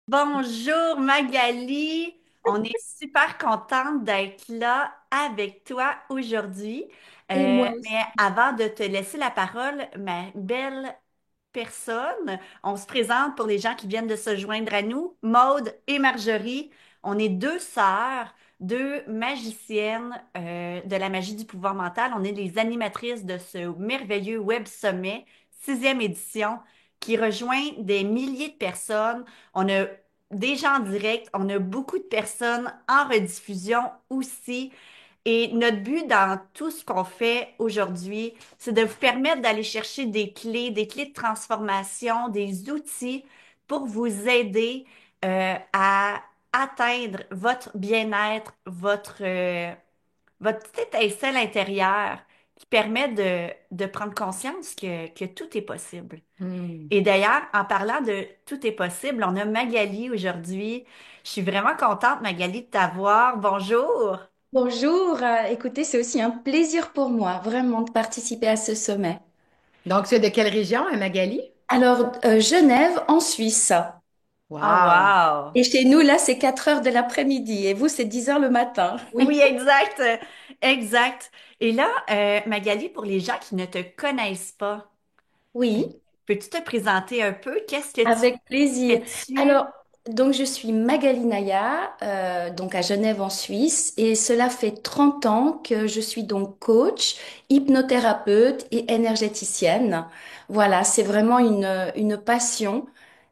Bonjour Magali, on est super contente d'être là avec toi aujourd'hui. Et moi Mais aussi. avant de te laisser la parole, ma belle personne, on se présente pour les gens qui viennent de se joindre à nous. Maude et Marjorie, on est deux sœurs, deux magiciennes de la magie du pouvoir mental. On est les animatrices de ce merveilleux Web Sommet, sixième édition, qui rejoint des milliers de personnes. On a des gens en direct, on a beaucoup de personnes en rediffusion aussi. Et notre but dans tout ce qu'on fait aujourd'hui, c'est de vous permettre d'aller chercher des clés de transformation, des outils pour vous aider à atteindre votre bien-être, votre petite étincelle intérieure qui permet de prendre conscience que tout est possible. Hmm. Et d'ailleurs, en parlant de tout est possible, on a Magali aujourd'hui. Je suis vraiment contente, Magali, de t'avoir. Bonjour. Bonjour, écoutez, c'est aussi un plaisir pour moi, vraiment, de participer à ce sommet. Donc, c'est de quelle région, Magali? Alors, Genève, en Suisse. Oh, Wow! wow. Et chez nous, là, c'est 4 heures de l'après-midi. Et vous, c'est 10 heures le matin. Oui, exact. Exact. Et là, Magali, pour les gens qui ne te connaissent pas, euh, Oui. peux-tu te présenter un peu? Qu'est-ce que tu Avec plaisir. fais-tu? Alors, donc je suis Magali Naya, donc à Genève en Suisse, et cela fait 30 ans que je suis donc coach, hypnothérapeute et énergéticienne. Voilà, c'est vraiment une passion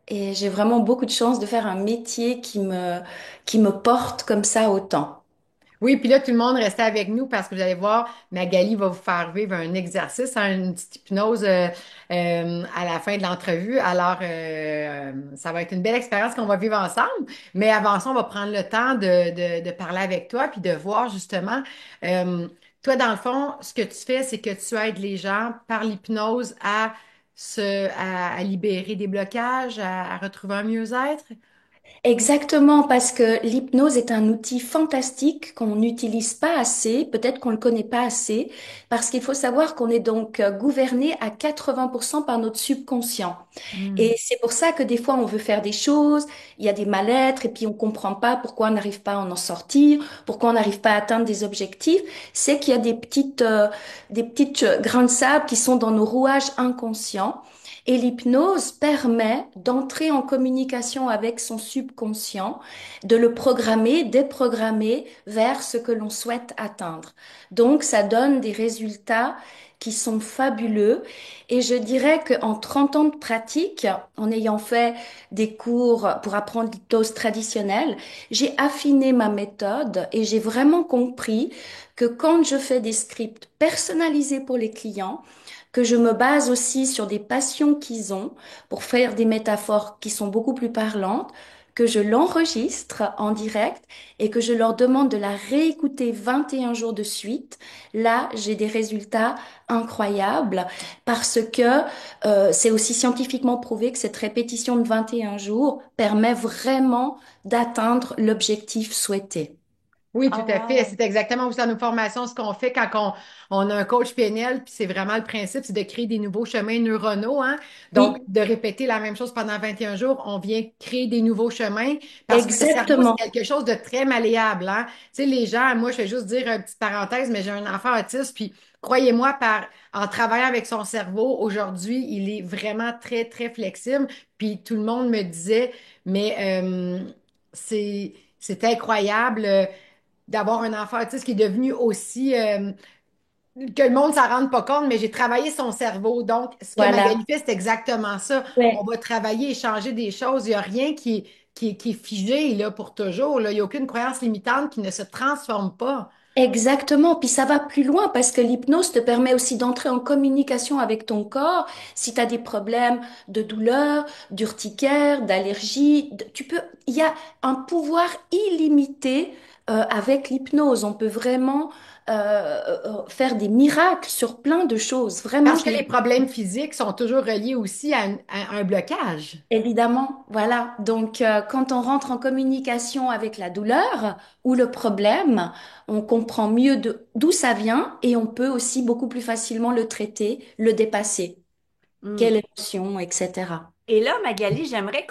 et j'ai vraiment beaucoup de chance de faire un métier qui me porte comme ça autant. Oui, puis là, tout le monde restait avec nous parce que vous allez voir, Magali va vous faire vivre un exercice, hein, une petite hypnose à la fin de l'entrevue. Alors, ça va être une belle expérience qu'on va vivre ensemble. Mais avant ça, on va prendre le temps de parler avec toi puis de voir justement, euh, toi, dans le fond, ce que tu fais, c'est que tu aides les gens par l'hypnose à libérer des blocages, à retrouver un mieux-être. Exactement, parce que l'hypnose est un outil fantastique qu'on n'utilise pas assez, peut-être qu'on ne le connaît pas assez, parce qu'il faut savoir qu'on est donc gouverné à 80% par notre subconscient. Et Hmm. c'est pour ça que des fois on veut faire des choses, il y a des mal-être, et puis on comprend pas pourquoi on n'arrive pas à en sortir, pourquoi on n'arrive pas à atteindre des objectifs. C'est qu'il y a des petites grains de sable qui sont dans nos rouages inconscients. Et l'hypnose permet d'entrer en communication avec son subconscient, de le programmer, déprogrammer vers ce que l'on souhaite atteindre. Donc, ça donne des résultats qui sont fabuleux. Et je dirais qu'en 30 ans de pratique, en ayant fait des cours pour apprendre l'hypnose traditionnelle, j'ai affiné ma méthode et j'ai vraiment compris que quand je fais des scripts personnalisés pour les clients, que je me base aussi sur des passions qu'ils ont pour faire des métaphores qui sont beaucoup plus parlantes, que je l'enregistre en direct et que je leur demande de la réécouter 21 jours de suite. Là, j'ai des résultats incroyables parce que c'est aussi scientifiquement prouvé que cette répétition de 21 jours permet vraiment d'atteindre l'objectif souhaité. Oui, tout Oh, à fait. wow. C'est exactement aussi dans nos formations ce qu'on fait quand on a un coach PNL, puis c'est vraiment le principe, c'est de créer des nouveaux chemins neuronaux, hein. Donc, Oui, de répéter la même chose pendant 21 jours, on vient créer des nouveaux chemins parce que le cerveau, c'est exactement. quelque chose de très malléable, hein. Tu sais, les gens, moi, je vais juste dire une petite parenthèse, mais j'ai un enfant autiste, puis croyez-moi, en travaillant avec son cerveau, aujourd'hui, il est vraiment très, très flexible. Puis tout le monde me disait, mais c'est incroyable. D'avoir un enfant autiste qui est devenu aussi que le monde ne s'en rende pas compte, mais j'ai travaillé son cerveau. Donc, ce que Voilà. Magali fait, c'est exactement ça. On Ouais. va travailler et changer des choses. Il n'y a rien qui est figé là, pour toujours, là. Il n'y a aucune croyance limitante qui ne se transforme pas. Exactement, puis ça va plus loin parce que l'hypnose te permet aussi d'entrer en communication avec ton corps. Si tu as des problèmes de douleur, d'urticaire, d'allergie, il y a un pouvoir illimité avec l'hypnose. On peut vraiment faire des miracles sur plein de choses. Vraiment, Parce que les problèmes physiques sont toujours reliés aussi à un blocage. évidemment, voilà. Donc, quand on rentre en communication avec la douleur ou le problème, on comprend mieux d'où ça vient et on peut aussi beaucoup plus facilement le traiter, le dépasser. Hmm. Quelle émotion, etc. Et là, Magali, j'aimerais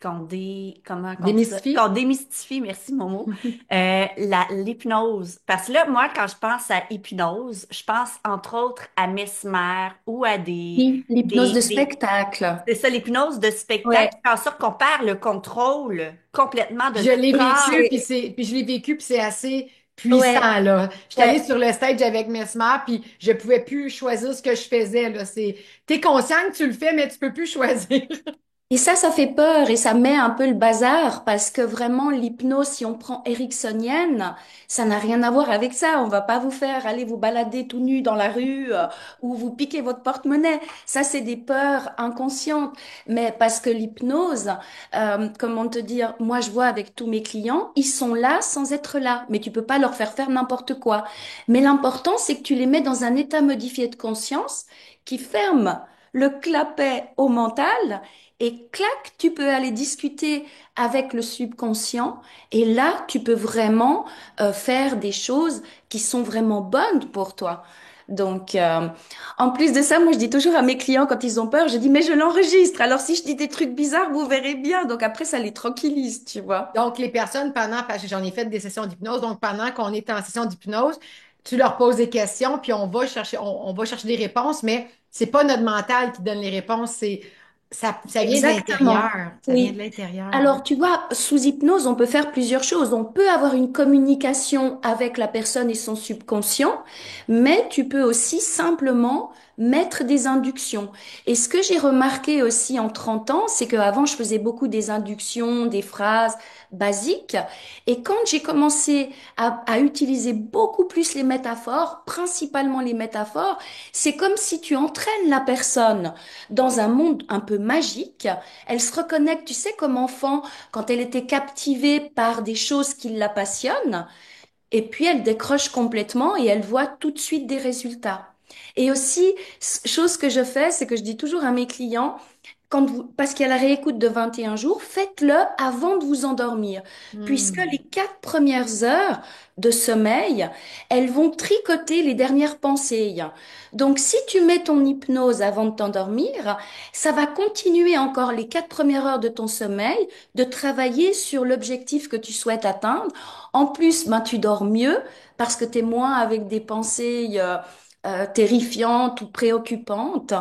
comment qu'on dit ça? Démystifie? Qu'on démystifie, merci Momo, l'hypnose. Parce que là, moi, quand je pense à hypnose, je pense entre autres à Mesmer ou à Oui, l'hypnose de des, spectacle. c'est ça, l'hypnose de spectacle Ouais, qui fait en sorte qu'on perd le contrôle complètement de Je notre l'ai corps. vécu, c'est, puis je l'ai vécu, puis c'est assez ouais, puissant, là. J'étais allée ouais. sur le stage avec Mesmer, puis je pouvais plus choisir ce que je faisais, là. T'es conscient que tu le fais, mais tu peux plus choisir. Et ça fait peur et ça met un peu le bazar parce que vraiment l'hypnose, si on prend ericksonienne, ça n'a rien à voir avec ça. On va pas vous faire aller vous balader tout nu dans la rue ou vous piquer votre porte-monnaie. Ça, c'est des peurs inconscientes. Mais parce que l'hypnose, comment te dire, moi je vois avec tous mes clients, ils sont là sans être là, mais tu peux pas leur faire faire n'importe quoi. Mais l'important, c'est que tu les mets dans un état modifié de conscience qui ferme le clapet au mental et clac, tu peux aller discuter avec le subconscient et là, tu peux vraiment faire des choses qui sont vraiment bonnes pour toi. Donc, en plus de ça, moi, je dis toujours à mes clients quand ils ont peur, je dis, mais je l'enregistre. Alors, si je dis des trucs bizarres, vous verrez bien. Donc, après, ça les tranquillise, tu vois. Donc, les personnes, parce que j'en ai fait des sessions d'hypnose, donc pendant qu'on est en session d'hypnose, tu leur poses des questions, puis on va chercher des réponses, mais c'est pas notre mental qui donne les réponses, ça vient de Exactement. l'intérieur. Ça vient de Oui. l'intérieur. Alors, tu vois, sous hypnose, on peut faire plusieurs choses. On peut avoir une communication avec la personne et son subconscient, mais tu peux aussi simplement mettre des inductions. Et ce que j'ai remarqué aussi en 30 ans, c'est qu'avant, je faisais beaucoup des inductions, des phrases basiques. Et quand j'ai commencé à utiliser beaucoup plus les métaphores, principalement les métaphores, c'est comme si tu entraînes la personne dans un monde un peu magique. Elle se reconnecte, tu sais, comme enfant, quand elle était captivée par des choses qui la passionnent, et puis elle décroche complètement et elle voit tout de suite des résultats. Et aussi, chose que je fais, c'est que je dis toujours à mes clients, parce qu'il y a la réécoute de 21 jours, faites-le avant de vous endormir, puisque Hmm. les 4 premières heures de sommeil, elles vont tricoter les dernières pensées. Donc, si tu mets ton hypnose avant de t'endormir, ça va continuer encore les 4 premières heures de ton sommeil de travailler sur l'objectif que tu souhaites atteindre. En plus, ben, tu dors mieux parce que tu es moins avec des pensées terrifiantes ou préoccupantes.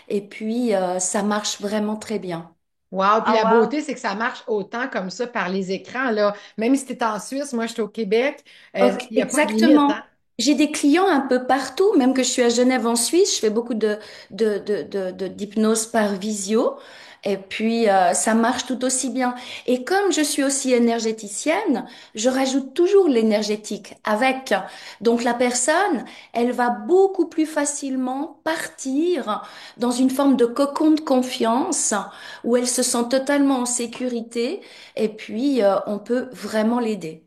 Et puis, ça marche vraiment très bien. Wow, puis Ah la wow. beauté, c'est que ça marche autant comme ça par les écrans, là. Même si tu es en Suisse, moi, je suis au Québec, Ok, il n'y a pas de limite, hein? exactement. J'ai des clients un peu partout, même que je suis à Genève en Suisse, je fais beaucoup d'hypnose par visio. Et puis, ça marche tout aussi bien. Et comme je suis aussi énergéticienne, je rajoute toujours l'énergétique avec. Donc, la personne, elle va beaucoup plus facilement partir dans une forme de cocon de confiance où elle se sent totalement en sécurité. Et puis, on peut vraiment l'aider.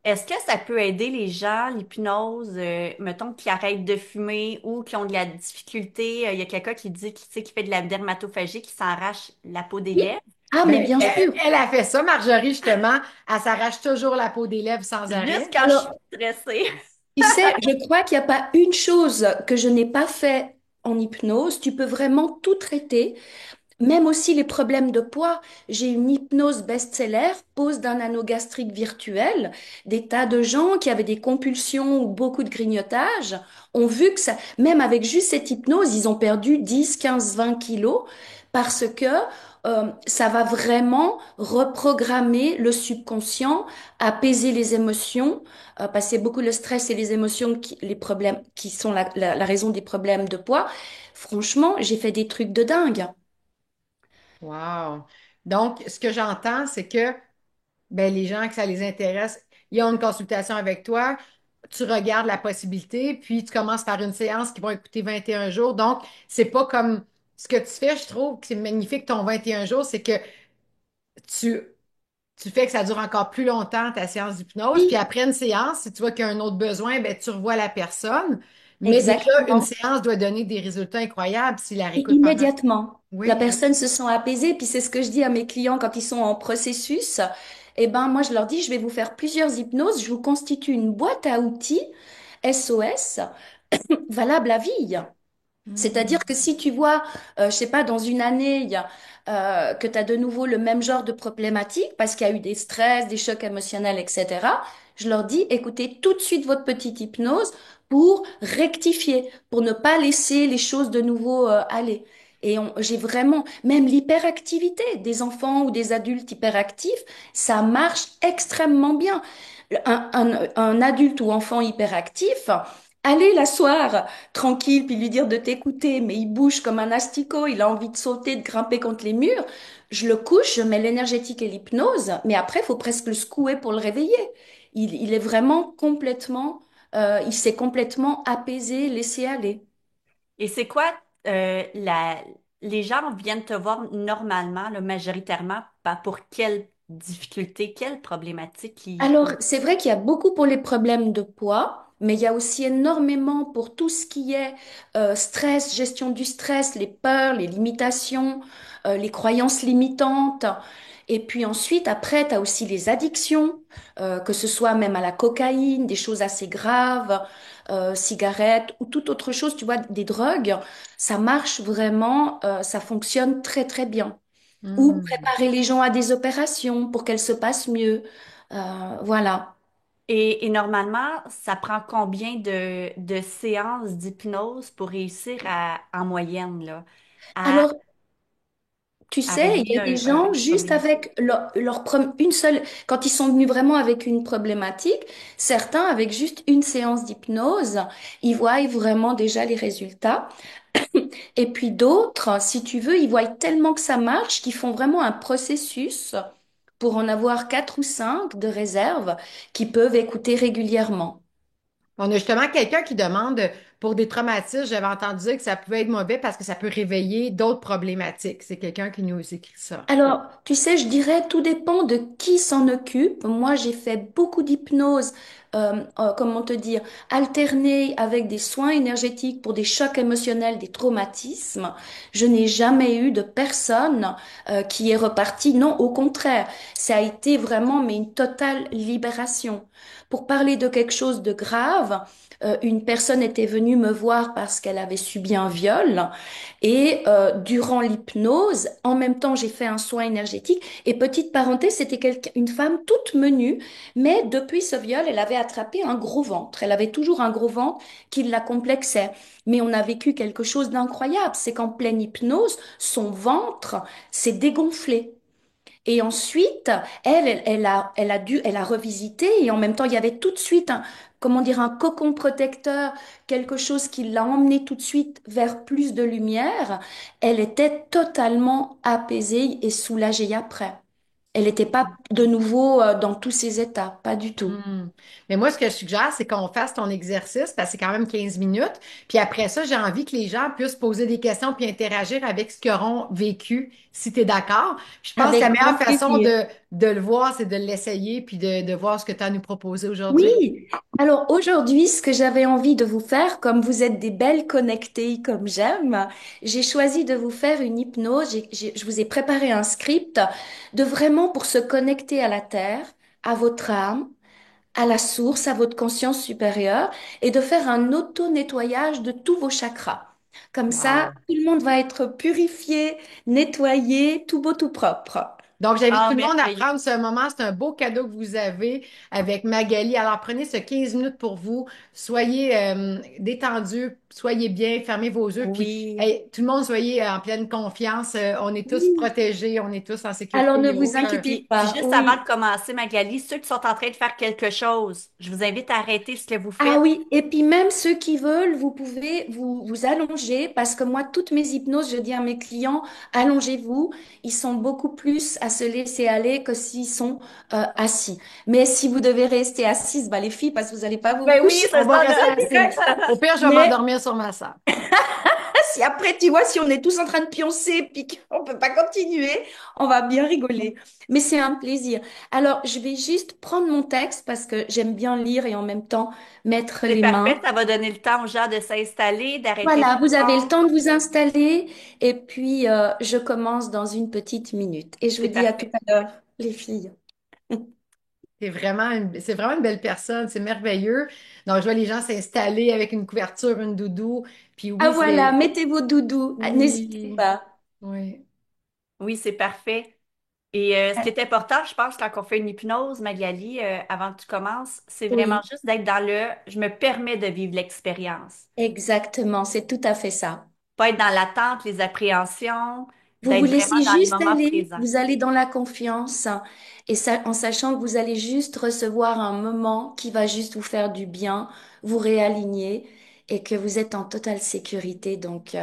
Est-ce que ça peut aider les gens, l'hypnose, mettons, qui arrêtent de fumer ou qui ont de la difficulté? Il y a quelqu'un qui dit qu'il tu sais, qui fait de la dermatophagie, qui s'arrache la peau des Oui. lèvres. Ah, mais Ben, bien sûr. elle a fait ça, Marjorie, justement. Elle s'arrache toujours la peau des lèvres sans Juste arrêt. quand je suis Alors, stressée. tu sais, je crois qu'il n'y a pas une chose que je n'ai pas fait en hypnose. Tu peux vraiment tout traiter, même aussi les problèmes de poids. J'ai une hypnose best-seller, pose d'un anneau gastrique virtuel. Des tas de gens qui avaient des compulsions ou beaucoup de grignotage ont vu que ça, même avec juste cette hypnose, ils ont perdu 10, 15, 20 kilos parce que ça va vraiment reprogrammer le subconscient, apaiser les émotions, parce que c'est beaucoup le stress et les émotions, les problèmes qui sont la raison des problèmes de poids. Franchement, j'ai fait des trucs de dingue. Wow. Donc, ce que j'entends, c'est que ben, les gens que ça les intéresse, ils ont une consultation avec toi, tu regardes la possibilité, puis tu commences par une séance qui va écouter 21 jours. Donc, c'est pas comme ce que tu fais, je trouve que c'est magnifique ton 21 jours, c'est que tu, tu fais que ça dure encore plus longtemps ta séance d'hypnose, puis Oui, après une séance, si tu vois qu'il y a un autre besoin, ben, tu revois la personne. Mais déjà, une exactement. séance doit donner des résultats incroyables si la Et réécoute pendant. immédiatement, la Oui, oui. personne se sent apaisée. Puis c'est ce que je dis à mes clients quand ils sont en processus. Eh ben, moi, je leur dis, je vais vous faire plusieurs hypnoses. Je vous constitue une boîte à outils SOS valable à vie. C'est-à-dire Hmm. que si tu vois, je sais pas, dans une année, que tu as de nouveau le même genre de problématique parce qu'il y a eu des stress, des chocs émotionnels, etc., je leur dis, écoutez tout de suite votre petite hypnose pour rectifier, pour ne pas laisser les choses de nouveau aller. Et j'ai vraiment, même l'hyperactivité des enfants ou des adultes hyperactifs, ça marche extrêmement bien. Un adulte ou enfant hyperactif, allez l'asseoir tranquille, puis lui dire de t'écouter, mais il bouge comme un asticot, il a envie de sauter, de grimper contre les murs. Je le couche, je mets l'énergétique et l'hypnose, mais après, il faut presque le secouer pour le réveiller. Il est vraiment complètement, il s'est complètement apaisé, laissé aller. Et c'est quoi, les gens viennent te voir normalement, là, majoritairement, pour quelles difficultés, quelles problématiques Alors, c'est vrai qu'il y a beaucoup pour les problèmes de poids, mais il y a aussi énormément pour tout ce qui est stress, gestion du stress, les peurs, les limitations, les croyances limitantes. Et puis ensuite, après, tu as aussi les addictions, que ce soit même à la cocaïne, des choses assez graves, cigarettes ou toute autre chose, tu vois, des drogues. Ça marche vraiment, ça fonctionne très très bien. Ou Hmm. préparer les gens à des opérations pour qu'elles se passent mieux. Voilà. et normalement, ça prend combien de séances d'hypnose pour réussir en moyenne, là, à, Alors, tu à sais, il y régler a des un gens juste problème? avec une seule, quand ils sont venus vraiment avec une problématique, certains avec juste une séance d'hypnose, ils voient vraiment déjà les résultats. Et puis d'autres, si tu veux, ils voient tellement que ça marche qu'ils font vraiment un processus pour en avoir quatre ou cinq de réserve qui peuvent écouter régulièrement. On a justement quelqu'un qui demande pour des traumatismes, j'avais entendu dire que ça pouvait être mauvais parce que ça peut réveiller d'autres problématiques. C'est quelqu'un qui nous écrit ça. Alors, tu sais, je dirais, tout dépend de qui s'en occupe. Moi, j'ai fait beaucoup d'hypnose, comment te dire, alternée avec des soins énergétiques pour des chocs émotionnels, des traumatismes. Je n'ai jamais eu de personne, qui est repartie. Non, au contraire, ça a été vraiment, mais une totale libération. Pour parler de quelque chose de grave, une personne était venue me voir parce qu'elle avait subi un viol. Et durant l'hypnose, en même temps, j'ai fait un soin énergétique. Et petite parenthèse, c'était une femme toute menue, mais depuis ce viol, elle avait attrapé un gros ventre. Elle avait toujours un gros ventre qui la complexait. Mais on a vécu quelque chose d'incroyable. C'est qu'en pleine hypnose, son ventre s'est dégonflé. Et ensuite, elle a revisité et en même temps, il y avait tout de suite comment dire, un cocon protecteur, quelque chose qui l'a emmené tout de suite vers plus de lumière. Elle était totalement apaisée et soulagée après. Elle n'était pas de nouveau dans tous ses états, pas du tout. Hmm. Mais moi, ce que je suggère, c'est qu'on fasse ton exercice, parce que c'est quand même 15 minutes. Puis après ça, j'ai envie que les gens puissent poser des questions puis interagir avec ce qu'ils auront vécu, si tu es d'accord. Je pense que la Avec meilleure grand façon plaisir. de le voir, c'est de l'essayer puis de voir ce que tu as à nous proposer aujourd'hui. Oui, alors aujourd'hui, ce que j'avais envie de vous faire, comme vous êtes des belles connectées comme j'aime, j'ai choisi de vous faire une hypnose. Je vous ai préparé un script de vraiment pour se connecter à la terre, à votre âme, à la source, à votre conscience supérieure et de faire un auto-nettoyage de tous vos chakras. Comme ça, Wow. tout le monde va être purifié, nettoyé, tout beau, tout propre. Donc, j'invite Ah, tout le monde à merveilleux. prendre ce moment. C'est un beau cadeau que vous avez avec Magali. Alors, prenez ce 15 minutes pour vous. Soyez détendus, soyez bien, fermez vos yeux. Puis, Oui. hey, tout le monde, soyez en pleine confiance. On est tous Oui. protégés, on est tous en Alors sécurité. Il ne n'y a vous aucun. inquiétez Puis pas, juste avant de oui. commencer, Magali, ceux qui sont en train de faire quelque chose, je vous invite à arrêter ce que vous Ah faites. oui, et puis même ceux qui veulent, vous pouvez vous allonger parce que moi, toutes mes hypnoses, je dis à mes clients, allongez-vous. Ils sont beaucoup plus à se laisser aller que s'ils sont assis. Mais si vous devez rester assise, bah les filles, parce que vous n'allez pas vous Ben oui, coucher. On c'est va ça, rester là. assis. Au pire, je vais Mais m'endormir sur ma salle. si après, tu vois, si on est tous en train de pioncer puis qu'on peut pas continuer, on va bien rigoler. Mais c'est un plaisir. Alors, je vais juste prendre mon texte parce que j'aime bien lire et en même temps mettre C'est les parfait, mains. ça va donner le temps aux gens de s'installer, d'arrêter le Voilà, vous avez le son. temps de vous installer et puis je commence dans une petite minute. Et je vous C'est dis à tout parfait. à l'heure, les filles. C'est vraiment une belle personne, c'est merveilleux. Donc, je vois les gens s'installer avec une couverture, une doudou. Puis Ah oui, voilà, c'est... mettez vos doudous. Ah, n'hésitez Oui, pas. oui, Oui, c'est parfait. Et ce qui est important, je pense, quand on fait une hypnose, Magali, avant que tu commences, c'est vraiment Oui, juste d'être dans le je me permets de vivre l'expérience. exactement, c'est tout à fait ça. Pas être dans l'attente, les appréhensions, Vous vous d'être vraiment laissez dans le juste moment aller, présent. vous allez dans la confiance et ça, en sachant que vous allez juste recevoir un moment qui va juste vous faire du bien, vous réaligner et que vous êtes en totale sécurité. Donc,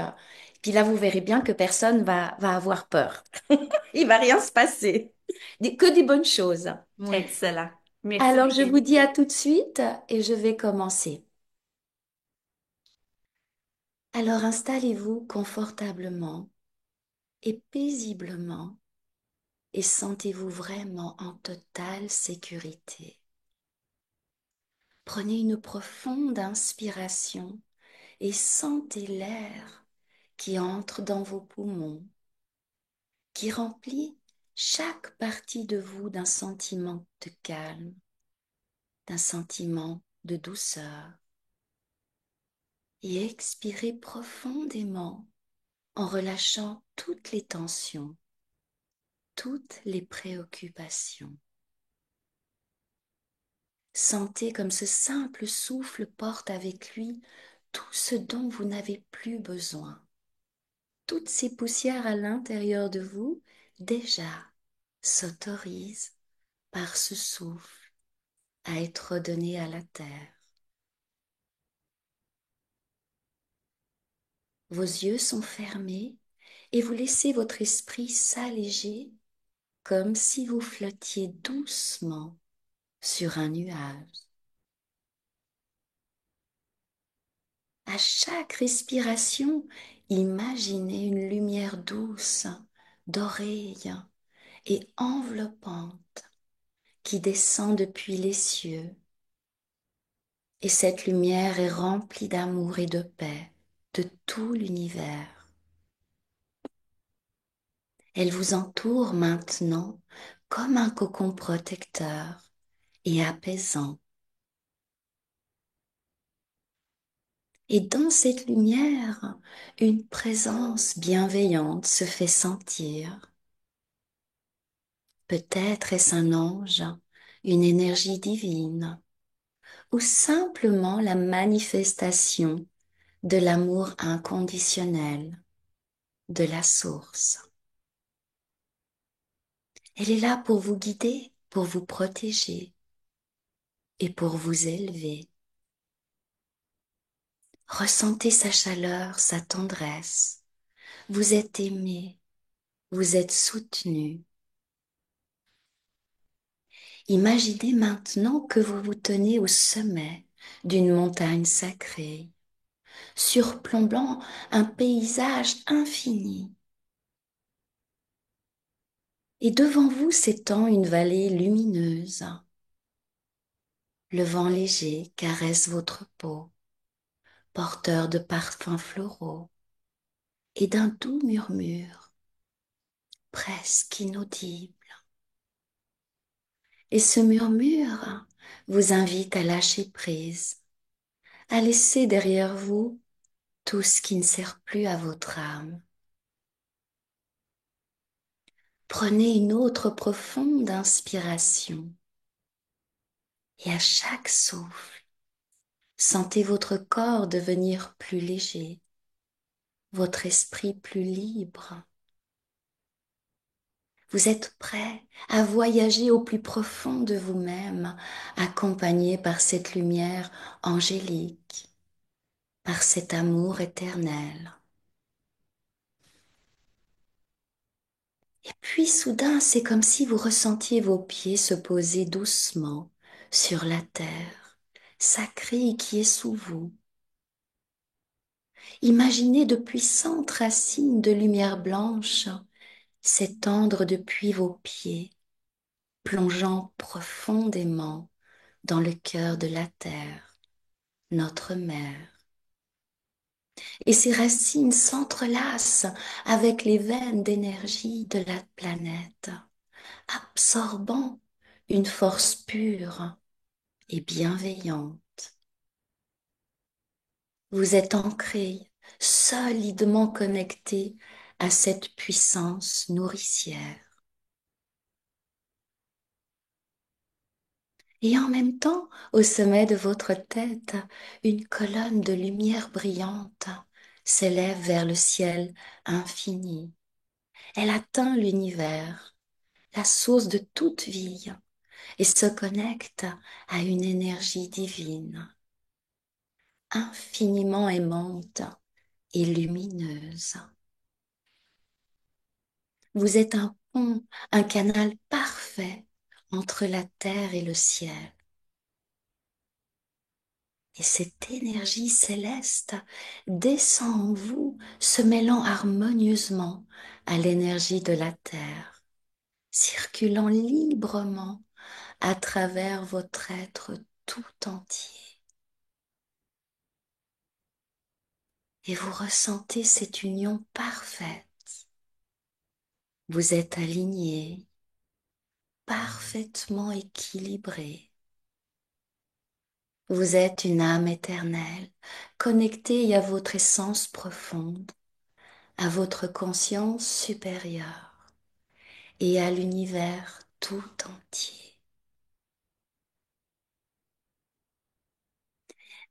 puis là, vous verrez bien que personne va avoir peur. Il va rien se passer. Que des bonnes choses. oui. Excellent. Merci, Alors, je vous Magali. dis à tout de suite et je vais commencer. Alors, installez-vous confortablement et paisiblement et sentez-vous vraiment en totale sécurité. Prenez une profonde inspiration et sentez l'air qui entre dans vos poumons, qui remplit chaque partie de vous d'un sentiment de calme, d'un sentiment de douceur. Et expirez profondément en relâchant toutes les tensions, toutes les préoccupations. Sentez comme ce simple souffle porte avec lui tout ce dont vous n'avez plus besoin. Toutes ces poussières à l'intérieur de vous déjà s'autorisent par ce souffle à être données à la terre. Vos yeux sont fermés et vous laissez votre esprit s'alléger comme si vous flottiez doucement sur un nuage. À chaque respiration, imaginez une lumière douce, dorée et enveloppante qui descend depuis les cieux. Et cette lumière est remplie d'amour et de paix de tout l'univers. Elle vous entoure maintenant comme un cocon protecteur et apaisant. Et dans cette lumière, une présence bienveillante se fait sentir. Peut-être est-ce un ange, une énergie divine, ou simplement la manifestation de l'amour inconditionnel de la source. Elle est là pour vous guider, pour vous protéger et pour vous élever. Ressentez sa chaleur, sa tendresse. Vous êtes aimé, vous êtes soutenu. Imaginez maintenant que vous vous tenez au sommet d'une montagne sacrée, surplombant un paysage infini. Et devant vous s'étend une vallée lumineuse. Le vent léger caresse votre peau, porteur de parfums floraux et d'un doux murmure, presque inaudible. Et ce murmure vous invite à lâcher prise, à laisser derrière vous tout ce qui ne sert plus à votre âme. Prenez une autre profonde inspiration et à chaque souffle, sentez votre corps devenir plus léger, votre esprit plus libre. Vous êtes prêt à voyager au plus profond de vous-même, accompagné par cette lumière angélique, par cet amour éternel. Et puis soudain, c'est comme si vous ressentiez vos pieds se poser doucement sur la terre sacrée qui est sous vous. Imaginez de puissantes racines de lumière blanche s'étendre depuis vos pieds, plongeant profondément dans le cœur de la terre, notre mère. Et ces racines s'entrelacent avec les veines d'énergie de la planète, absorbant une force pure et bienveillante. Vous êtes ancré, solidement connecté à cette puissance nourricière. Et en même temps, au sommet de votre tête, une colonne de lumière brillante s'élève vers le ciel infini. Elle atteint l'univers, la source de toute vie, et se connecte à une énergie divine, infiniment aimante et lumineuse. Vous êtes un pont, un canal parfait entre la terre et le ciel. Et cette énergie céleste descend en vous, se mêlant harmonieusement à l'énergie de la terre, circulant librement à travers votre être tout entier. Et vous ressentez cette union parfaite. Vous êtes aligné, parfaitement équilibré. Vous êtes une âme éternelle, connectée à votre essence profonde, à votre conscience supérieure et à l'univers tout entier.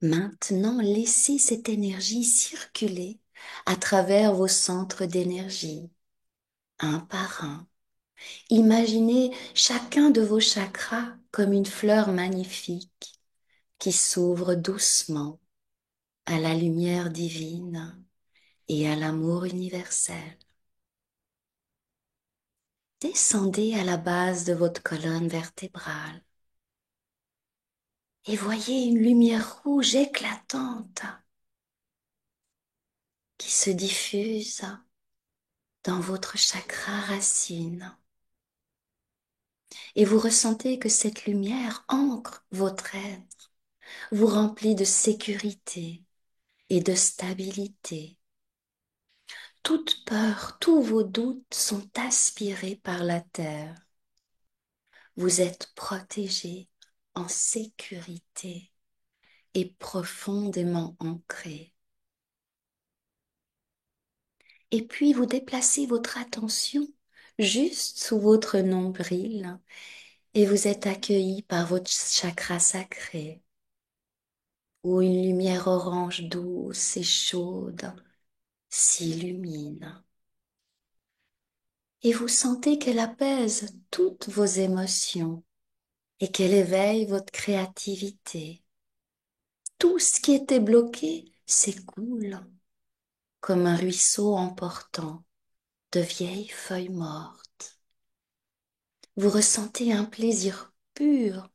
Maintenant, laissez cette énergie circuler à travers vos centres d'énergie, un par un. Imaginez chacun de vos chakras comme une fleur magnifique qui s'ouvre doucement à la lumière divine et à l'amour universel. Descendez à la base de votre colonne vertébrale et voyez une lumière rouge éclatante qui se diffuse dans votre chakra racine. Et vous ressentez que cette lumière ancre votre être, vous remplit de sécurité et de stabilité. Toute peur, tous vos doutes sont aspirés par la terre. Vous êtes protégé, en sécurité et profondément ancré. Et puis vous déplacez votre attention juste sous votre nombril et vous êtes accueilli par votre chakra sacré où une lumière orange douce et chaude s'illumine. Et vous sentez qu'elle apaise toutes vos émotions et qu'elle éveille votre créativité. Tout ce qui était bloqué s'écoule comme un ruisseau emportant de vieilles feuilles mortes. Vous ressentez un plaisir pur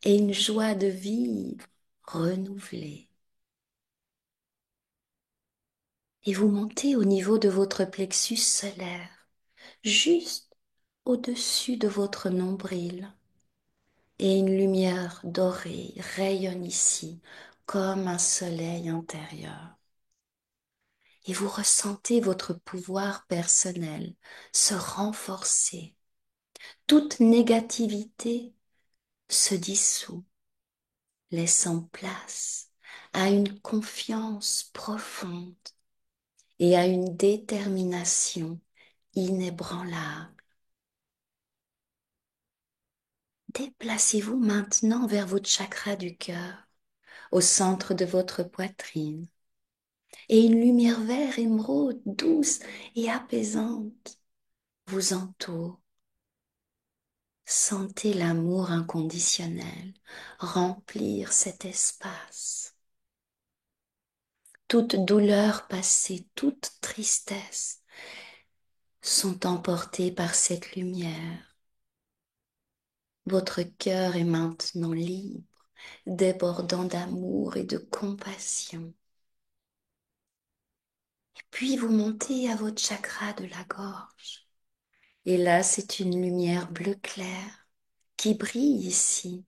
et une joie de vivre renouvelée. Et vous montez au niveau de votre plexus solaire, juste au-dessus de votre nombril. Et une lumière dorée rayonne ici comme un soleil intérieur. Et vous ressentez votre pouvoir personnel se renforcer. Toute négativité se dissout, laissant place à une confiance profonde et à une détermination inébranlable. Déplacez-vous maintenant vers votre chakra du cœur, au centre de votre poitrine, et une lumière vert émeraude douce et apaisante vous entoure. Sentez l'amour inconditionnel remplir cet espace. Toute douleur passée, toute tristesse sont emportées par cette lumière. Votre cœur est maintenant libre, débordant d'amour et de compassion. Puis vous montez à votre chakra de la gorge. Et là, c'est une lumière bleu clair qui brille ici.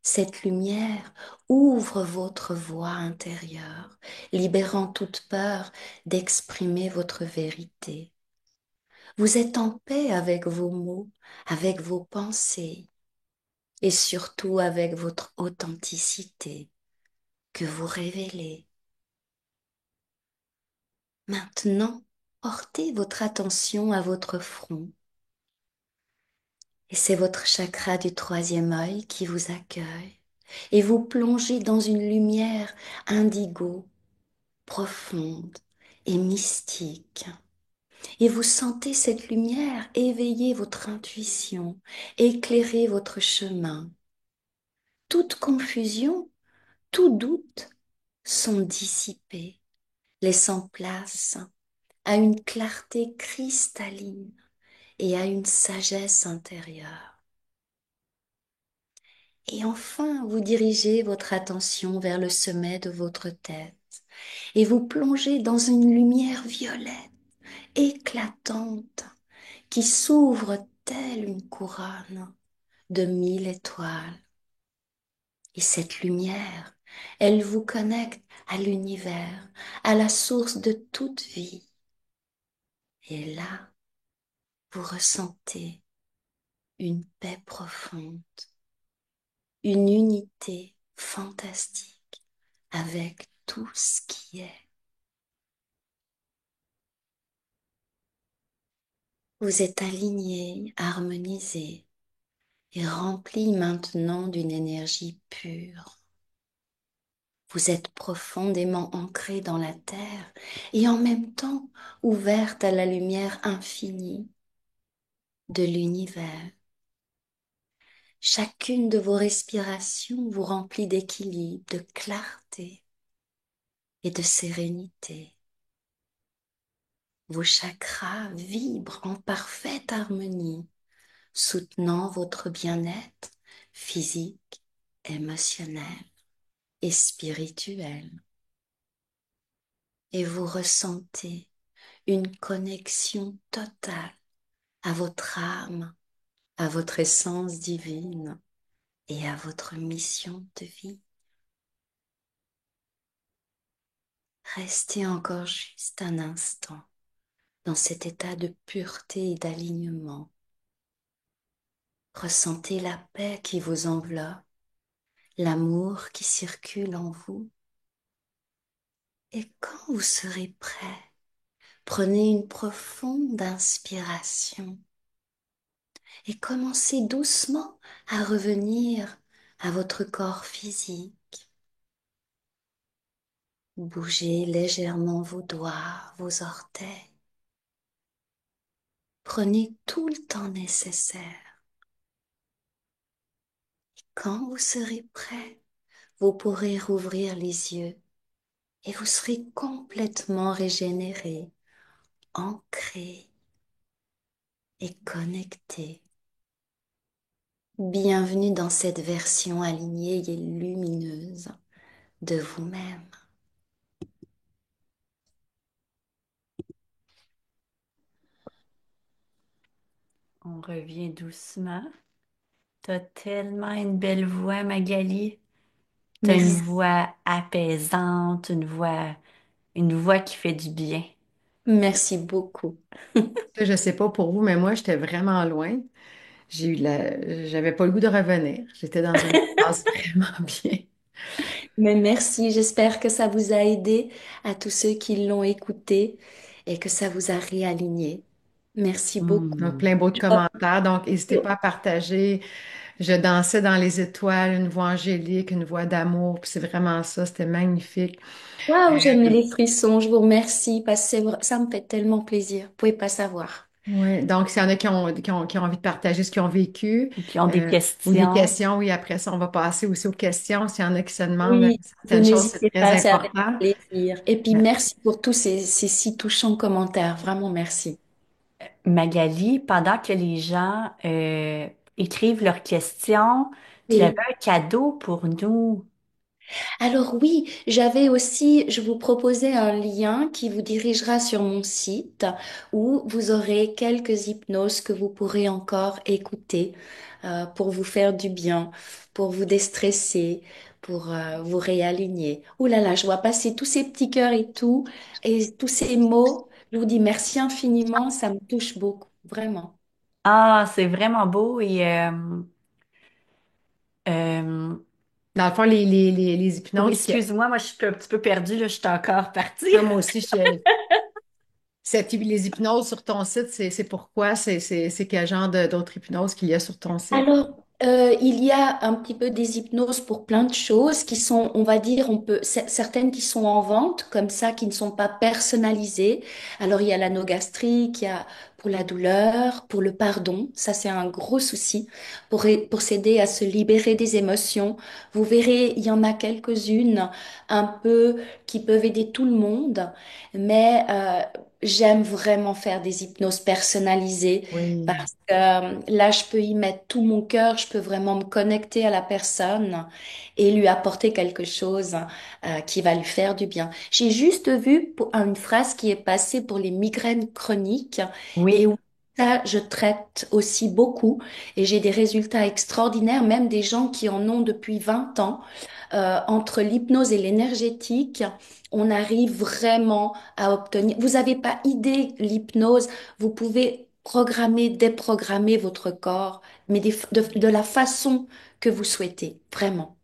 Cette lumière ouvre votre voix intérieure, libérant toute peur d'exprimer votre vérité. Vous êtes en paix avec vos mots, avec vos pensées, et surtout avec votre authenticité que vous révélez. Maintenant, portez votre attention à votre front et c'est votre chakra du troisième œil qui vous accueille et vous plongez dans une lumière indigo profonde et mystique. Et vous sentez cette lumière éveiller votre intuition, éclairer votre chemin. Toute confusion, tout doute sont dissipés, laissant place à une clarté cristalline et à une sagesse intérieure. Et enfin, vous dirigez votre attention vers le sommet de votre tête et vous plongez dans une lumière violette, éclatante, qui s'ouvre telle une couronne de 1000 étoiles. Et cette lumière, elle vous connecte à l'univers, à la source de toute vie. Et là, vous ressentez une paix profonde, une unité fantastique avec tout ce qui est. Vous êtes aligné, harmonisé et rempli maintenant d'une énergie pure. Vous êtes profondément ancré dans la terre et en même temps ouverte à la lumière infinie de l'univers. Chacune de vos respirations vous remplit d'équilibre, de clarté et de sérénité. Vos chakras vibrent en parfaite harmonie, soutenant votre bien-être physique, émotionnel et spirituel. Et vous ressentez une connexion totale à votre âme, à votre essence divine et à votre mission de vie. Restez encore juste un instant dans cet état de pureté et d'alignement. Ressentez la paix qui vous enveloppe, l'amour qui circule en vous. Et quand vous serez prêt, prenez une profonde inspiration et commencez doucement à revenir à votre corps physique. Bougez légèrement vos doigts, vos orteils. Prenez tout le temps nécessaire. Quand vous serez prêt, vous pourrez rouvrir les yeux et vous serez complètement régénéré, ancré et connecté. Bienvenue dans cette version alignée et lumineuse de vous-même. On revient doucement. T'as tellement une belle voix, Magali. T'as une Merci. voix apaisante, une voix qui fait du bien. Merci beaucoup. Je sais pas pour vous, mais moi, j'étais vraiment loin. J'avais pas le goût de revenir. J'étais dans une phase vraiment bien. Mais merci, j'espère que ça vous a aidé à tous ceux qui l'ont écouté et que ça vous a réaligné. Merci beaucoup. Hmm. Plein beau de commentaires, donc n'hésitez pas à partager. Je dansais dans les étoiles, une voix angélique, une voix d'amour, puis c'est vraiment ça, c'était magnifique. Waouh, j'ai mis les frissons, je vous remercie parce que ça me fait tellement plaisir. Vous pouvez pas savoir. Oui, donc s'il y en a qui ont envie de partager ce qu'ils ont vécu, Ou qui ont des ou des questions. questions, oui, après ça, on va passer aussi aux questions. S'il y en a qui se demandent Oui, vous certaines choses, c'est n'hésitez très pas, c'est avec important. plaisir. Et puis merci pour tous ces si touchants commentaires. Vraiment merci. Magali, pendant que les gens écrivent leurs questions, tu avais Oui. un cadeau pour nous. Alors oui, j'avais aussi, je vous proposais un lien qui vous dirigera sur mon site où vous aurez quelques hypnoses que vous pourrez encore écouter pour vous faire du bien, pour vous déstresser, pour vous réaligner. Ouh là là, je vois passer tous ces petits cœurs et tout, et tous ces mots. Je vous dis merci infiniment, ça me touche beaucoup, vraiment. Ah, c'est vraiment beau et Dans le fond, les Oui, hypnoses excuse-moi, moi je suis un petit peu perdue, là, je suis encore partie. non, moi aussi, les hypnoses sur ton site, c'est pourquoi? C'est quel genre d'autres hypnoses qu'il y a sur ton site? Alors, il y a un petit peu des hypnoses pour plein de choses qui sont, on va dire, certaines qui sont en vente, comme ça, qui ne sont pas personnalisées. Alors, il y a l'anneau gastrique, il y a pour la douleur, pour le pardon. Ça, c'est un gros souci pour s'aider à se libérer des émotions. Vous verrez, il y en a quelques-unes un peu qui peuvent aider tout le monde, mais j'aime vraiment faire des hypnoses personnalisées. Oui. Là, je peux y mettre tout mon cœur, je peux vraiment me connecter à la personne et lui apporter quelque chose qui va lui faire du bien. J'ai juste vu une phrase qui est passée pour les migraines chroniques et Oui. où ça, je traite aussi beaucoup et j'ai des résultats extraordinaires, même des gens qui en ont depuis 20 ans. Entre l'hypnose et l'énergétique, on arrive vraiment à obtenir. Vous n'avez pas idée, l'hypnose, vous pouvez programmer, déprogrammer votre corps, mais de la façon que vous souhaitez, vraiment.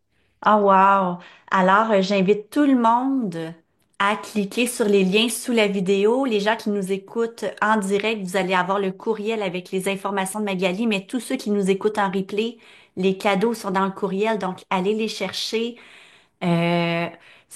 Ah, wow! Alors, j'invite tout le monde à cliquer sur les liens sous la vidéo. Les gens qui nous écoutent en direct, vous allez avoir le courriel avec les informations de Magali, mais tous ceux qui nous écoutent en replay, les cadeaux sont dans le courriel, donc allez les chercher. Euh,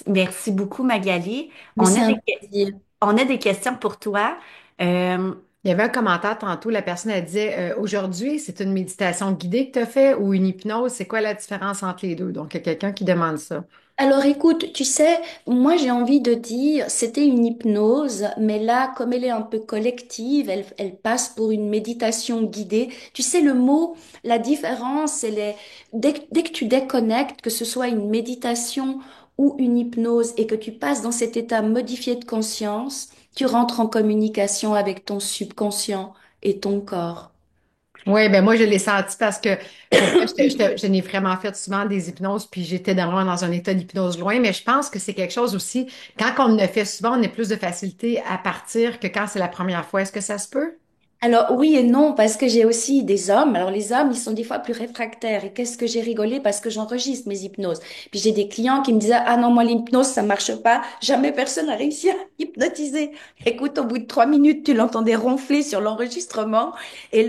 Merci beaucoup, Magali. Mais On c'est a un des, plaisir. on a des questions pour toi. Euh, Il y avait un commentaire tantôt, la personne elle disait aujourd'hui, c'est une méditation guidée que tu as fait ou une hypnose, c'est quoi la différence entre les deux? Donc, il y a quelqu'un qui demande ça. Alors écoute, tu sais, moi j'ai envie de dire, c'était une hypnose, mais là, comme elle est un peu collective, elle passe pour une méditation guidée. Tu sais, le mot, la différence, dès que tu déconnectes, que ce soit une méditation ou une hypnose, et que tu passes dans cet état modifié de conscience, tu rentres en communication avec ton subconscient et ton corps. Oui, ben moi, je l'ai senti parce que pour vrai, je n'ai vraiment fait souvent des hypnoses, puis j'étais vraiment dans un état d'hypnose loin, mais je pense que c'est quelque chose aussi, quand on le fait souvent, on a plus de facilité à partir que quand c'est la première fois. Est-ce que ça se peut? Alors oui et non, parce que j'ai aussi des hommes. Alors les hommes, ils sont des fois plus réfractaires. Et qu'est-ce que j'ai rigolé parce que j'enregistre mes hypnoses. Puis j'ai des clients qui me disaient, ah non, moi l'hypnose, ça marche pas. Jamais personne n'a réussi à hypnotiser. Écoute, au bout de 3 minutes, tu l'entendais ronfler sur l'enregistrement et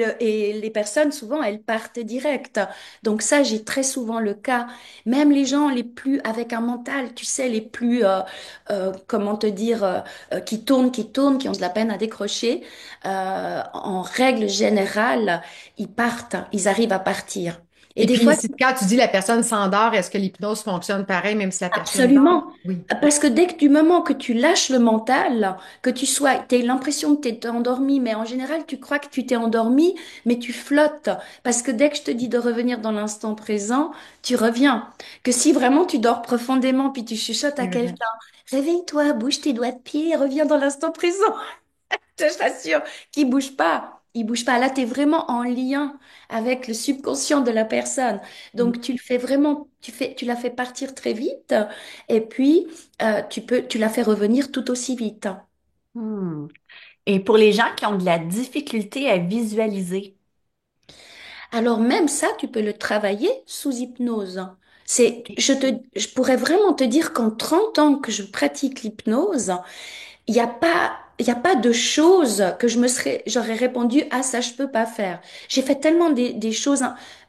les personnes, souvent, elles partent direct. Donc ça, j'ai très souvent le cas. Même les gens les plus, avec un mental, tu sais, les plus, comment te dire, qui tournent, qui ont de la peine à décrocher en règle générale, ils partent, ils arrivent à partir. Et Et des puis, fois, quand tu dis la personne s'endort, est-ce que l'hypnose fonctionne pareil, même si la personne dort? absolument. Oui. Parce que dès que du moment que tu lâches le mental, que tu sois, tu as l'impression que tu es endormi, mais en général, tu crois que tu t'es endormi, mais tu flottes. Parce que dès que je te dis de revenir dans l'instant présent, tu reviens. Que si vraiment tu dors profondément, puis tu chuchotes à C'est vrai. quelqu'un, réveille-toi, bouge tes doigts de pied, reviens dans l'instant présent. Je t'assure qu'il bouge pas. Il bouge pas. Là, tu es vraiment en lien avec le subconscient de la personne. Donc, tu le fais vraiment, tu la fais partir très vite et puis tu la fais revenir tout aussi vite. hmm. Et pour les gens qui ont de la difficulté à visualiser, Alors, même ça, tu peux le travailler sous hypnose. Je pourrais vraiment te dire qu'en 30 ans que je pratique l'hypnose, il y a pas de choses que j'aurais répondu, ah, ça, je peux pas faire. J'ai fait tellement des choses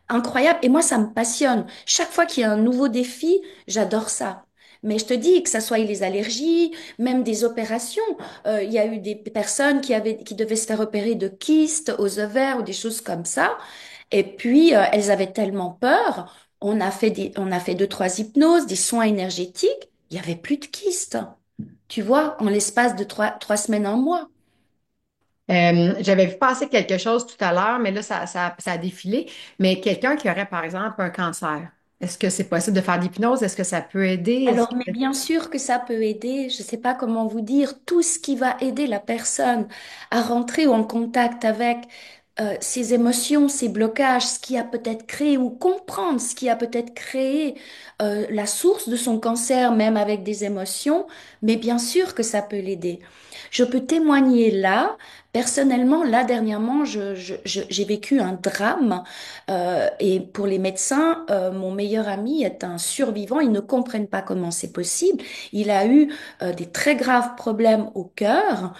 incroyables et moi, ça me passionne. Chaque fois qu'il y a un nouveau défi, j'adore ça. Mais je te dis que ça soit les allergies, même des opérations. Il y a eu des personnes qui devaient se faire opérer de kystes aux ovaires ou des choses comme ça. Et puis, elles avaient tellement peur. On a fait deux, trois hypnoses, des soins énergétiques. Il y avait plus de kystes. Tu vois, en l'espace de trois semaines, un mois. J'avais vu passer quelque chose tout à l'heure, mais là, ça a défilé. Mais quelqu'un qui aurait, par exemple, un cancer, est-ce que c'est possible de faire de l'hypnose? Est-ce que ça peut aider? Est-ce Alors, mais que... bien sûr que ça peut aider. Je ne sais pas comment vous dire. Tout ce qui va aider la personne à rentrer en contact avec. ces émotions, ces blocages, ce qui a peut-être créé ou comprendre ce qui a peut-être créé la source de son cancer, même avec des émotions, mais bien sûr que ça peut l'aider. Je peux témoigner là, personnellement, là dernièrement, j'ai vécu un drame et pour les médecins, mon meilleur ami est un survivant, ils ne comprennent pas comment c'est possible. Il a eu des très graves problèmes au cœur.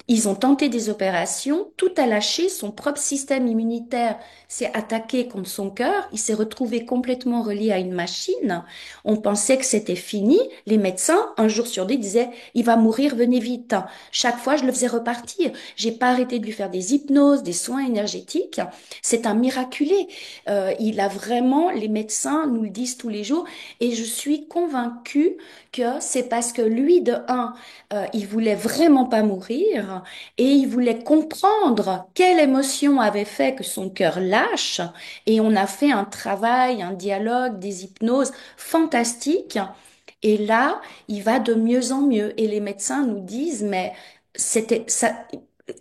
Ils ont tenté des opérations, tout a lâché, son propre système immunitaire s'est attaqué contre son cœur, il s'est retrouvé complètement relié à une machine. On pensait que c'était fini. Les médecins, un jour sur deux, disaient, il va mourir, venez vite. Chaque fois, je le faisais repartir. J'ai pas arrêté de lui faire des hypnoses, des soins énergétiques. C'est un miraculé. Il a vraiment, les médecins nous le disent tous les jours, et je suis convaincue que c'est parce que lui, de un, il voulait vraiment pas mourir et il voulait comprendre quelle émotion avait fait que son cœur lâche. Et on a fait un travail, un dialogue, des hypnoses fantastiques. Et là, il va de mieux en mieux. Et les médecins nous disent, mais c'était ça.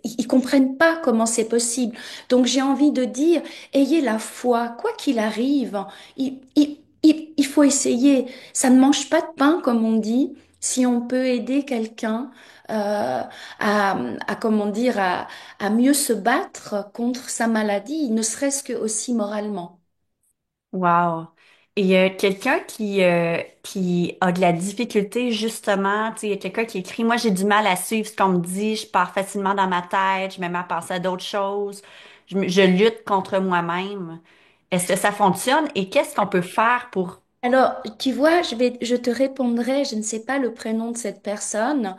Ils comprennent pas comment c'est possible. Donc j'ai envie de dire, ayez la foi, quoi qu'il arrive. Il faut essayer. Ça ne mange pas de pain, comme on dit. Si on peut aider quelqu'un comment dire, à mieux se battre contre sa maladie, ne serait-ce que aussi moralement. Wow. Et quelqu'un qui a de la difficulté, justement, tu sais, il y a quelqu'un qui écrit, moi j'ai du mal à suivre ce qu'on me dit, je pars facilement dans ma tête, je me mets à penser à d'autres choses, je lutte contre moi-même. Est-ce que ça fonctionne et qu'est-ce qu'on peut faire pour... Alors, tu vois, je te répondrai, je ne sais pas le prénom de cette personne.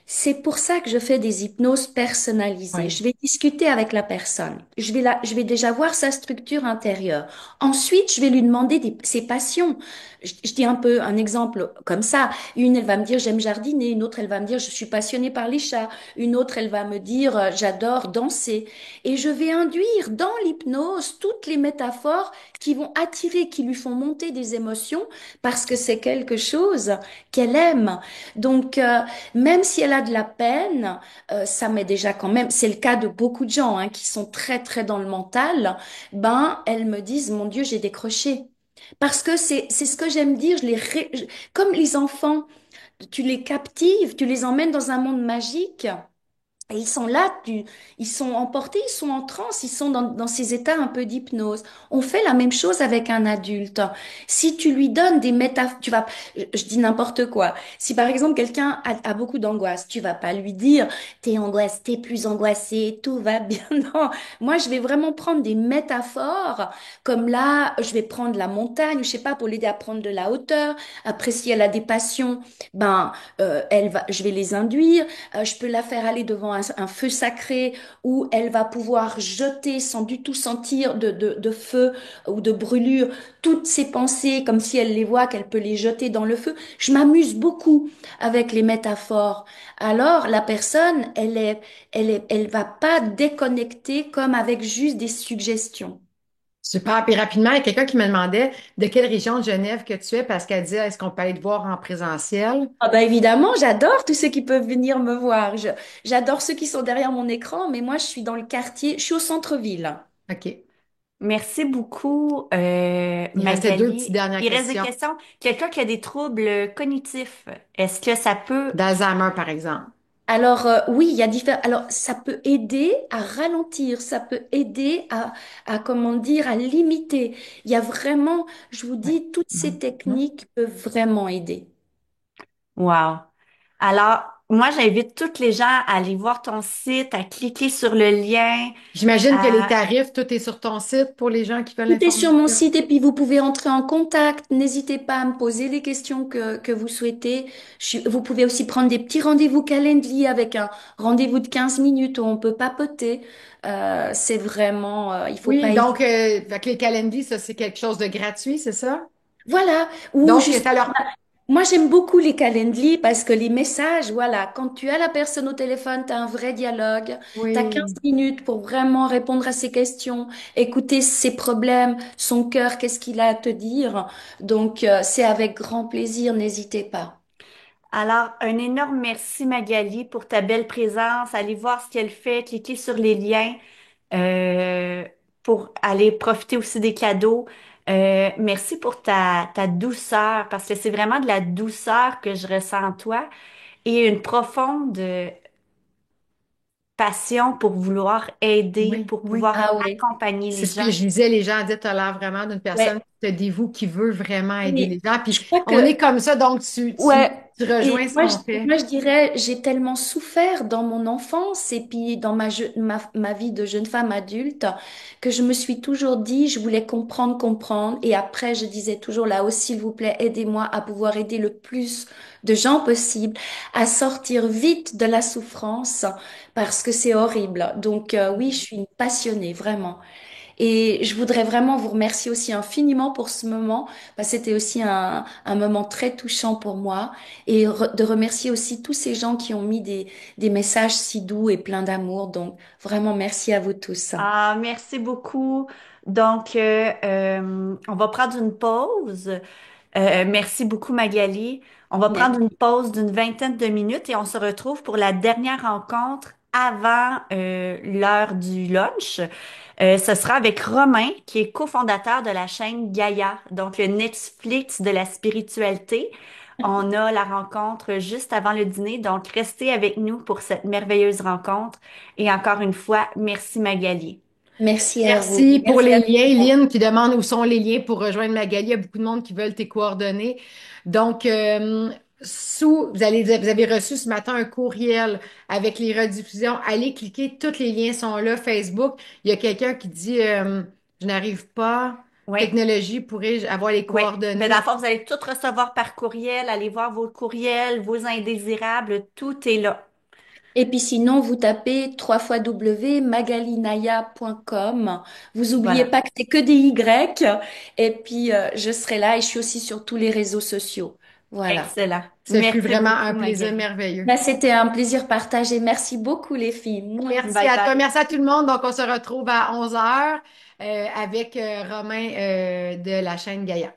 C'est pour ça que je fais des hypnoses personnalisées. Oui. Je vais discuter avec la personne. Je vais déjà voir sa structure intérieure. Ensuite, je vais lui demander ses passions. Je dis un peu un exemple comme ça. Une, elle va me dire j'aime jardiner. Une autre, elle va me dire je suis passionnée par les chats. Une autre, elle va me dire j'adore danser. Et je vais induire dans l'hypnose toutes les métaphores qui vont attirer, qui lui font monter des émotions parce que c'est quelque chose qu'elle aime. Donc, même si elle a de la peine, ça m'est déjà quand même, c'est le cas de beaucoup de gens hein, qui sont très très dans le mental, ben elles me disent, mon Dieu, j'ai décroché. Parce que c'est ce que j'aime dire, comme les enfants, tu les captives, tu les emmènes dans un monde magique. Et ils sont là, ils sont emportés, ils sont en transe, ils sont dans ces états un peu d'hypnose. On fait la même chose avec un adulte. Si tu lui donnes des métaphores, je dis n'importe quoi. Si par exemple quelqu'un a beaucoup d'angoisse, tu vas pas lui dire, t'es angoissé, t'es plus angoissé, tout va bien. Non. Moi, je vais vraiment prendre des métaphores, comme là, je vais prendre la montagne, je sais pas, pour l'aider à prendre de la hauteur. Après, si elle a des passions, ben, je vais les induire. Je peux la faire aller devant un feu sacré où elle va pouvoir jeter sans du tout sentir de feu ou de brûlure toutes ses pensées comme si elle les voit, qu'elle peut les jeter dans le feu. Je m'amuse beaucoup avec les métaphores. Alors, la personne, elle va pas déconnecter comme avec juste des suggestions. Super. Puis rapidement, il y a quelqu'un qui me demandait de quelle région de Genève que tu es parce qu'elle disait est-ce qu'on peut aller te voir en présentiel? Ah bah évidemment, j'adore tous ceux qui peuvent venir me voir. J'adore ceux qui sont derrière mon écran, mais moi je suis dans le quartier, je suis au centre-ville. OK. Merci beaucoup, Il restait deux petites Magali. dernières Il reste des questions. questions. Quelqu'un qui a des troubles cognitifs, est-ce que ça peut... D'Alzheimer, par exemple. Alors oui, il y a différents. Alors ça peut aider à ralentir, ça peut aider à comment dire, à limiter. Il y a vraiment, je vous Ouais. dis, toutes ces Mhm. Mhm. techniques peuvent vraiment aider. Wow. Alors, moi, j'invite toutes les gens à aller voir ton site, à cliquer sur le lien, J'imagine que les à... tarifs, tout est sur ton site pour les gens qui veulent Tout est sur mon l'information. site et puis vous pouvez entrer en contact. N'hésitez pas à me poser les questions que vous souhaitez. Vous pouvez aussi prendre des petits rendez-vous Calendly avec un rendez-vous de 15 minutes où on peut papoter. C'est vraiment, il faut Oui, pas hésiter. donc, fait que les calendriers, ça, c'est quelque chose de gratuit, c'est ça? Voilà. Ou Donc, juste, ça leur... moi j'aime beaucoup les Calendly parce que les messages, voilà, quand tu as la personne au téléphone, tu as un vrai dialogue. Tu as 15 Oui. minutes pour vraiment répondre à ses questions, écouter ses problèmes, son cœur, qu'est-ce qu'il a à te dire. Donc, c'est avec grand plaisir, n'hésitez pas. Alors, un énorme merci, Magali, pour ta belle présence. Allez voir ce qu'elle fait, cliquez sur les liens. euh, pour aller profiter aussi des cadeaux. Merci pour ta douceur, parce que c'est vraiment de la douceur que je ressens en toi et une profonde passion pour vouloir aider, Oui, pour oui. pouvoir Ah oui, accompagner les C'est ce que gens. je disais, les gens disaient, tu as l'air vraiment d'une personne ouais. qui se dévoue, qui veut vraiment aider les Et gens. Puis je crois on est que comme ça, donc ouais, tu rejoins et ce qu'on fait. moi je dirais, j'ai tellement souffert dans mon enfance et puis dans ma vie de jeune femme adulte que je me suis toujours dit, je voulais comprendre, comprendre. Et après, je disais toujours là-haut, s'il vous plaît, aidez-moi à pouvoir aider le plus de gens possible à sortir vite de la souffrance parce que c'est horrible. Donc oui, je suis une passionnée, vraiment. Et je voudrais vraiment vous remercier aussi infiniment pour ce moment, parce que c'était aussi un moment très touchant pour moi, et de remercier aussi tous ces gens qui ont mis des messages si doux et pleins d'amour. Donc, vraiment, merci à vous tous. Ah, merci beaucoup. Donc, on va prendre une pause. Merci beaucoup, Magali. On va prendre une pause d'une vingtaine de minutes et on se retrouve pour la dernière rencontre avant l'heure du lunch. Ce sera avec Romain, qui est cofondateur de la chaîne Gaia, donc le Netflix de la spiritualité. On a la rencontre juste avant le dîner, donc restez avec nous pour cette merveilleuse rencontre. Et encore une fois, merci Magali. Merci à vous. Merci pour Merci les à liens. vous. Lynn qui demande où sont les liens pour rejoindre Magali. Il y a beaucoup de monde qui veulent tes coordonnées. Donc, vous avez reçu ce matin un courriel avec les rediffusions. Allez cliquer, tous les liens sont là. Facebook, il y a quelqu'un qui dit, je n'arrive pas. Oui. Technologie, pourrais-je avoir les Oui. Ben, dans coordonnées? le fond, vous allez tout recevoir par courriel. Allez voir vos courriels, vos indésirables, tout est là. Et puis sinon, vous tapez www.magalinaya.com. Vous oubliez Voilà. pas que c'est que des Y. Et puis, je serai là et je suis aussi sur tous les réseaux sociaux. Voilà. Excellent. Ce fut Merci vraiment beaucoup, un plaisir Magali. merveilleux. Ben, c'était un plaisir partagé. Merci beaucoup, les filles. Mouah. Merci Bye à toi, bye. merci à tout le monde. Donc, on se retrouve à 11 heures avec Romain de la chaîne Gaïa.